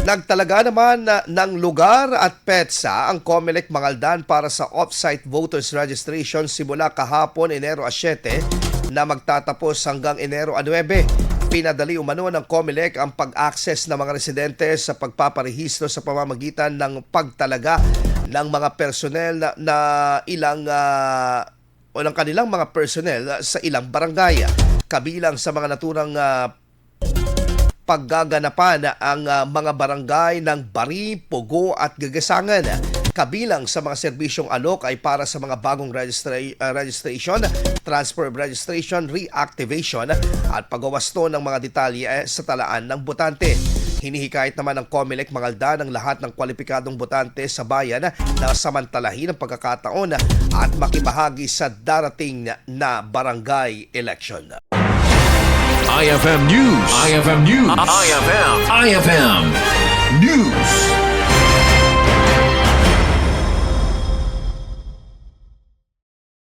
Nagtalaga naman ng lugar at petsa ang COMELEC Mangaldan para sa off-site voters registration simula kahapon Enero 7 na magtatapos hanggang Enero 9. Pinadali umano ng COMELEC ang pag-access ng mga residente sa pagpaparehistro sa pamamagitan ng pagtalaga ng mga personnel na ilang o ng kanilang mga personnel sa ilang barangay. Kabilang sa mga naturang paggaganapan ang mga barangay ng Bari, Pugo at Gagasangan. Kabilang sa mga serbisyong alok ay para sa mga bagong registration, transfer of registration, reactivation at pagwawasto ng mga detalye sa talaan ng botante. Hinihikayat naman ng COMELEC Mangaldan ang lahat ng kwalipikadong botante sa bayan na samantalahin ang pagkakataon at makibahagi sa darating na barangay election. IFM News. IFM News. IFM News.